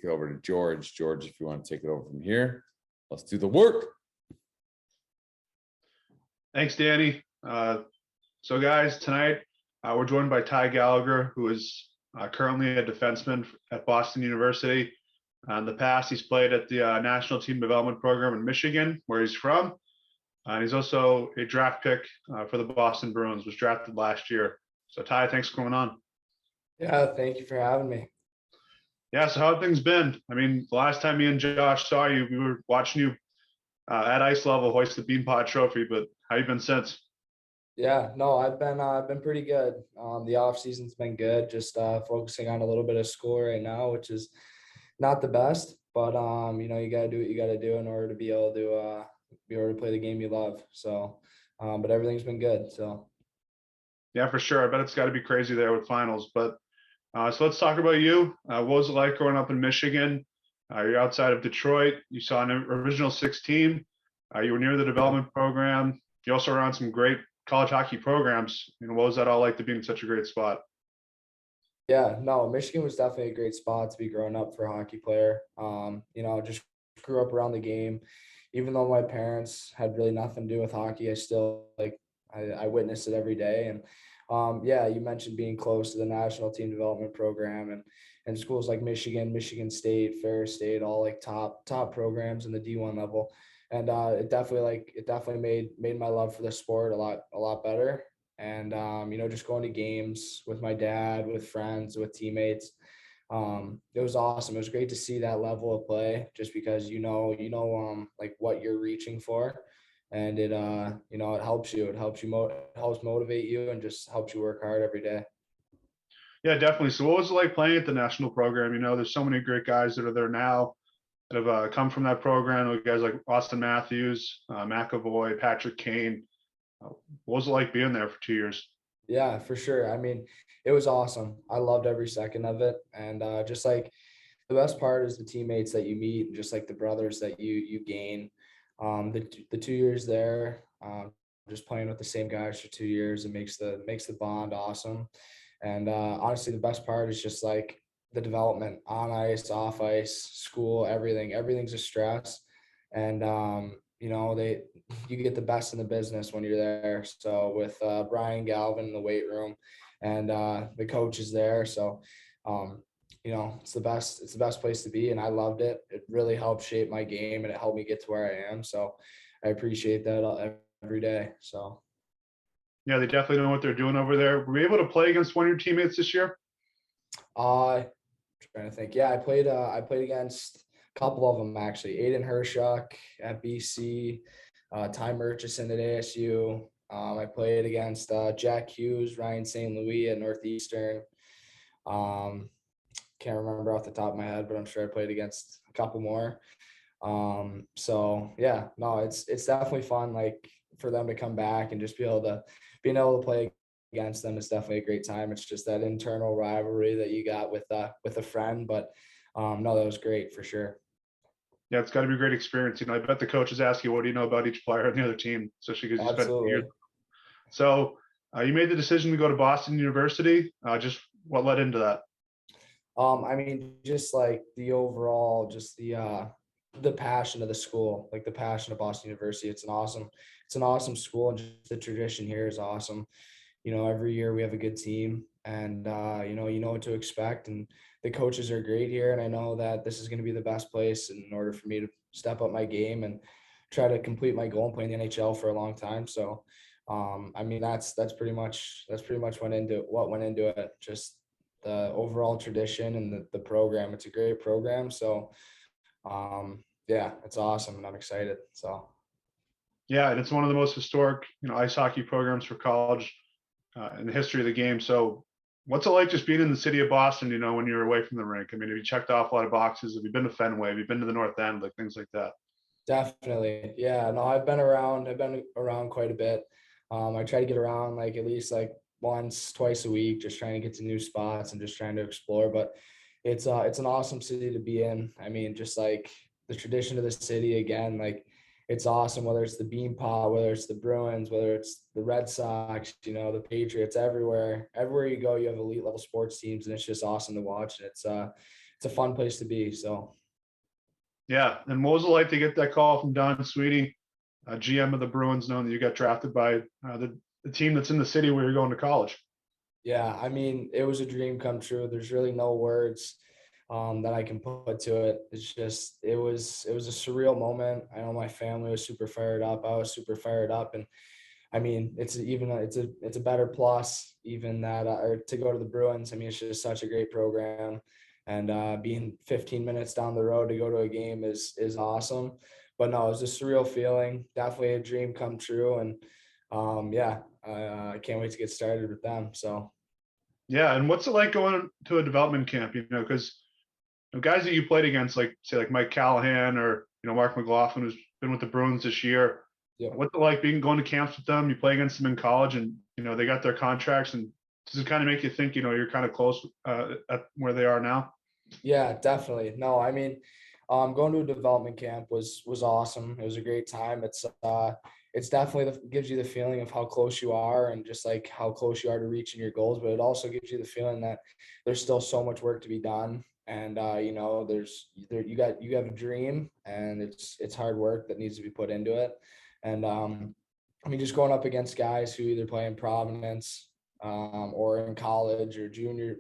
kick it over to George. George, if you want to take it over from here, let's do the work. Thanks, Danny. So guys, tonight we're joined by Ty Gallagher, who is currently a defenseman at Boston University. In the past, he's played at the National Team Development Program in Michigan, where he's from. He's also a draft pick for the Boston Bruins, was drafted last year. So Ty, thanks for coming on. Yeah, thank you for having me. Yeah, so how have things been? I mean, the last time me and Josh saw you, we were watching you at ice level hoist the Beanpot trophy, but how you been since? Yeah, no, I've been pretty good. The off season's been good. Just focusing on a little bit of school right now, which is not the best, but you know, you gotta do what you gotta do in order to be able to play the game you love. So, but everything's been good. So. Yeah, for sure. I bet it's got to be crazy there with finals. But so let's talk about you. What was it like growing up in Michigan? You're outside of Detroit. You saw an original 16. You were near the development program. You also were on some great college hockey programs. You know, what was that all like to be in such a great spot? Yeah, no, Michigan was definitely a great spot to be growing up for a hockey player. You know, just grew up around the game. Even though my parents had really nothing to do with hockey, I still I witnessed it every day. And yeah, you mentioned being close to the National Team Development Program and schools like Michigan, Michigan State, Ferris State, all like top programs in the D1 level. And it definitely made my love for the sport a lot better. And you know, just going to games with my dad, with friends, with teammates, it was awesome. It was great to see that level of play, just because you know like what you're reaching for, and it you know, it helps helps motivate you and just helps you work hard every day. Yeah, definitely. So what was it like playing at the national program? You know, there's so many great guys that are there now that have come from that program. With guys like Austin Matthews, McAvoy, Patrick Kane. What was it like being there for 2 years? Yeah, for sure. I mean, it was awesome. I loved every second of it. And just like the best part is the teammates that you meet, and just like the brothers that you gain. The 2 years there, just playing with the same guys for 2 years, it makes the bond awesome. And honestly, the best part is just like the development on ice, off ice, school, everything. Everything's a stress. And you know, you get the best in the business when you're there. So with Brian Galvin in the weight room, and the coach is there. So you know, it's the best place to be, and I loved it. It really helped shape my game, and it helped me get to where I am. So I appreciate that every day. So Yeah, they definitely know what they're doing over there. Were you able to play against one of your teammates this year? Trying to think. Yeah, I played against a couple of them actually. Aiden Hershuk at BC, Ty Murchison at ASU. I played against Jack Hughes, Ryan St. Louis at Northeastern. Can't remember off the top of my head, but I'm sure I played against a couple more. So yeah, no, it's definitely fun, like, for them to come back and just being able to play against them is definitely a great time. It's just that internal rivalry that you got with a friend, but no, that was great for sure. Yeah, it's got to be a great experience. You know, I bet the coaches ask you, what do you know about each player on the other team, especially because you spent years. So you made the decision to go to Boston University. Just what led into that? I mean, just like the overall, just the passion of the school, like the passion of Boston University. It's an awesome school, and just the tradition here is awesome. You know, every year we have a good team, and you know what to expect, and the coaches are great here, and I know that this is going to be the best place in order for me to step up my game and try to complete my goal and play in the NHL for a long time. So I mean, that's pretty much what went into it. Just the overall tradition and the program. It's a great program. So yeah, it's awesome, and I'm excited. So Yeah, and it's one of the most historic, you know, ice hockey programs for college in the history of the game. So what's it like just being in the city of Boston, you know, when you're away from the rink? I mean, have you checked off a lot of boxes? Have you been to Fenway? Have you been to the North End? Like things like that? definitely, yeah. No, I've been around quite a bit. I try to get around like at least like once, twice a week, just trying to get to new spots and just trying to explore. But it's an awesome city to be in. I mean, just like the tradition of the city again, like it's awesome, whether it's the Beanpot, whether it's the Bruins, whether it's the Red Sox, you know, the Patriots, everywhere you go, you have elite level sports teams, and it's just awesome to watch. And it's a fun place to be. So. Yeah. And what was it like to get that call from Don Sweetie, GM of the Bruins, knowing that you got drafted by the team that's in the city where you're going to college? Yeah, I mean, it was a dream come true. There's really no words that I can put to it. It's just it was a surreal moment. I know my family was super fired up. I was super fired up, and I mean, it's a better plus even that or to go to the Bruins. I mean, it's just such a great program, and being 15 minutes down the road to go to a game is awesome. But no, it was a surreal feeling. Definitely a dream come true, and yeah, I can't wait to get started with them. So. Yeah. And what's it like going to a development camp? Because guys that you played against, like say like Mike Callahan or Mark McLaughlin, who's been with the Bruins this year. Yeah. What's it like going to camps with them? You play against them in college, and they got their contracts. And does it kind of make you think you're kind of close at where they are now? Yeah, definitely. No, I mean, going to a development camp was awesome. It was a great time. It's definitely gives you the feeling of how close you are and just like how close you are to reaching your goals. But it also gives you the feeling that there's still so much work to be done. And you have a dream, and it's hard work that needs to be put into it. And I mean, just going up against guys who either play in Providence or in college or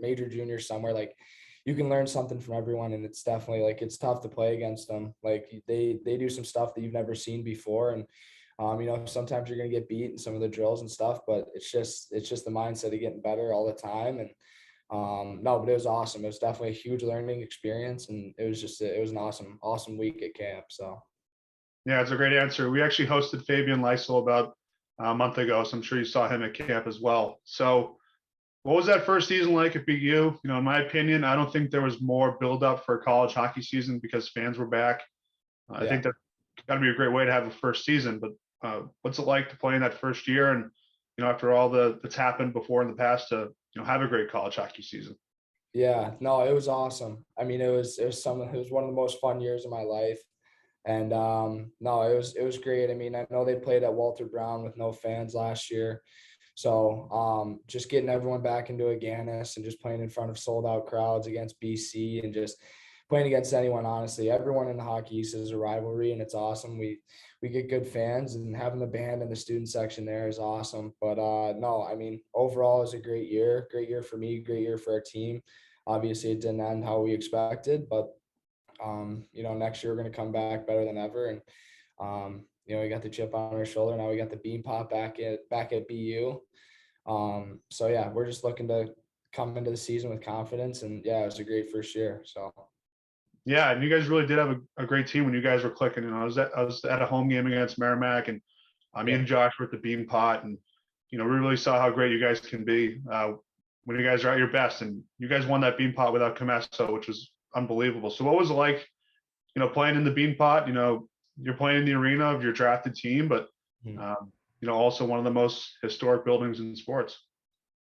major junior somewhere, like you can learn something from everyone, and it's definitely like it's tough to play against them. Like they do some stuff that you've never seen before, and sometimes you're gonna get beat in some of the drills and stuff, but it's just the mindset of getting better all the time. And no, but it was awesome. It was definitely a huge learning experience, and it was an awesome week at camp. So. Yeah, it's a great answer. We actually hosted Fabian Lysel about a month ago, so I'm sure you saw him at camp as well. So what was that first season like at BU? In my opinion, I don't think there was more buildup for a college hockey season because fans were back. I think that's got to be a great way to have a first season. But what's it like to play in that first year, and after all that's happened before in the past, to have a great college hockey season? Yeah, no, it was awesome. I mean, it was one of the most fun years of my life. And no, it was great. I mean, I know they played at Walter Brown with no fans last year. So just getting everyone back into Aganis and just playing in front of sold out crowds against BC and just playing against anyone, honestly. Everyone in the Hockey East is a rivalry, and it's awesome. We get good fans, and having the band and the student section there is awesome. But no, I mean, overall it was a great year. Great year for me, great year for our team. Obviously it didn't end how we expected, but next year we're going to come back better than ever. And, we got the chip on our shoulder. Now we got the Beanpot back at BU. So yeah, we're just looking to come into the season with confidence, and yeah, it was a great first year. So. Yeah, and you guys really did have a great team when you guys were clicking. And I was at a home game against Merrimack, and me and Josh were at the Beanpot, and we really saw how great you guys can be when you guys are at your best. And you guys won that Beanpot without Comesso, which was unbelievable. So what was it like, playing in the Beanpot? You're playing in the arena of your drafted team, but also one of the most historic buildings in sports.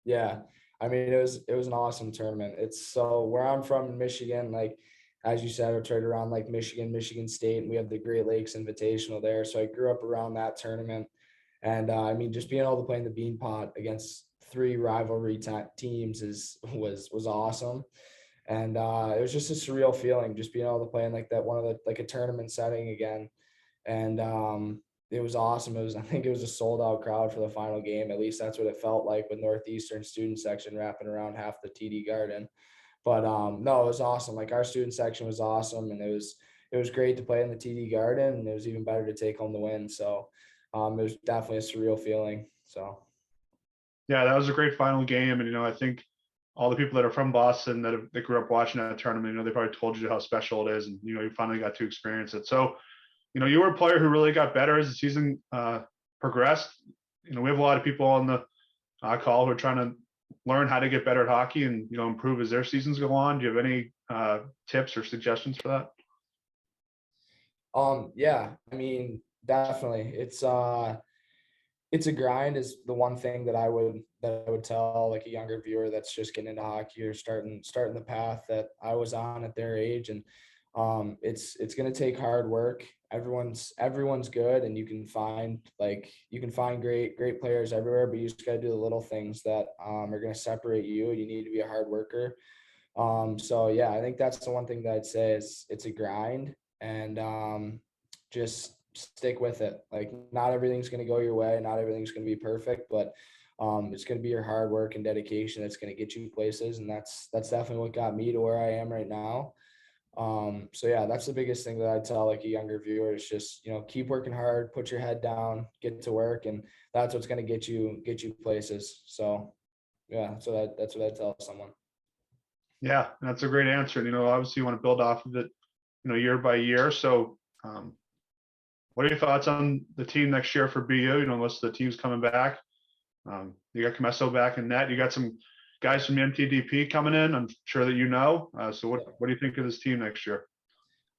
Yeah, I mean, it was an awesome tournament. It's so where I'm from in Michigan, like as you said, it's right around like Michigan State, and we have the Great Lakes Invitational there. So I grew up around that tournament, and I mean, just being able to play in the Beanpot against three rivalry teams was awesome. And it was just a surreal feeling, just being able to play in like that one of the like a tournament setting again. And it was awesome. I think it was a sold out crowd for the final game. At least that's what it felt like, with Northeastern student section wrapping around half the TD Garden. But no, it was awesome. Like our student section was awesome, and it was great to play in the TD Garden, and it was even better to take home the win. So it was definitely a surreal feeling. So. Yeah, that was a great final game. And I think all the people that are from Boston that grew up watching that tournament, they probably told you how special it is, and you finally got to experience it. So you were a player who really got better as the season progressed. We have a lot of people on the call who are trying to learn how to get better at hockey and improve as their seasons go on. Do you have any tips or suggestions for that? Yeah, I mean, definitely. It's a grind is the one thing that I would tell like a younger viewer that's just getting into hockey or starting the path that I was on at their age. And it's going to take hard work. Everyone's good, and you can find great players everywhere, but you just got to do the little things that are going to separate you. You need to be a hard worker. So yeah, I think that's the one thing that I'd say is it's a grind, and just stick with it. Like, not everything's going to go your way, not everything's going to be perfect, but it's going to be your hard work and dedication that's going to get you places, and that's definitely what got me to where I am right now. So yeah, that's the biggest thing that I tell like a younger viewer is just, keep working hard, put your head down, get to work, and that's what's going to get you places. So yeah, so that's what I tell someone. Yeah, that's a great answer. And, obviously you want to build off of it, year by year. So, what are your thoughts on the team next year for BU? Most of the teams coming back. You got Comesso back in net. You got some guys from the MTDP coming in. I'm sure that So what do you think of this team next year?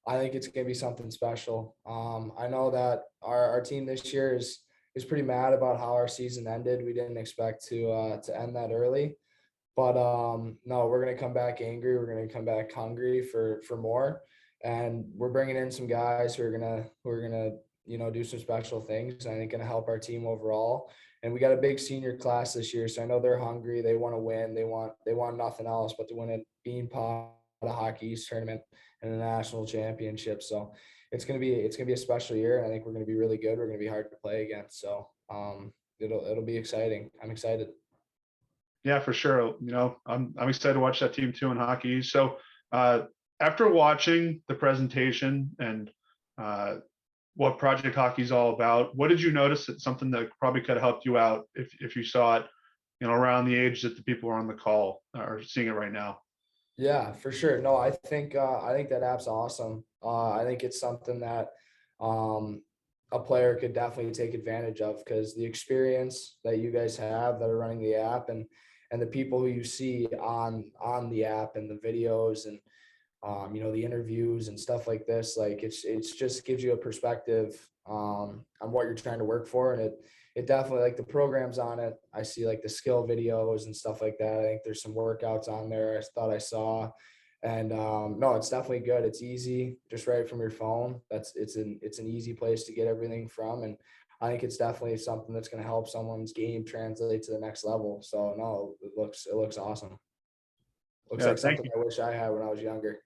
I think it's going to be something special. I know that our team this year is pretty mad about how our season ended. We didn't expect to end that early, but no, we're going to come back angry. We're going to come back hungry for more, and we're bringing in some guys who are gonna do some special things. I think going to help our team overall. And we got a big senior class this year, so I know they're hungry. They want to win. They want nothing else but to win a Beanpot, a Hockey East tournament, and a national championship. So it's gonna be a special year, and I think we're gonna be really good. We're gonna be hard to play against. So it'll be exciting. I'm excited. Yeah, for sure. I'm excited to watch that team too in hockey. So after watching the presentation and what Project Hockey is all about, what did you notice that something that probably could have helped you out if you saw it, around the age that the people are on the call are seeing it right now? Yeah, for sure. No, I think that app's awesome. I think it's something that a player could definitely take advantage of, because the experience that you guys have that are running the app, and the people who you see on the app and the videos and the interviews and stuff like this, like it's just gives you a perspective on what you're trying to work for. And it definitely, like, the programs on it, I see like the skill videos and stuff like that. I think there's some workouts on there I thought I saw. And no, it's definitely good. It's easy, just right from your phone. It's an easy place to get everything from. And I think it's definitely something that's going to help someone's game translate to the next level. So no, it looks awesome. Looks Yeah, like thank something you. I wish I had when I was younger.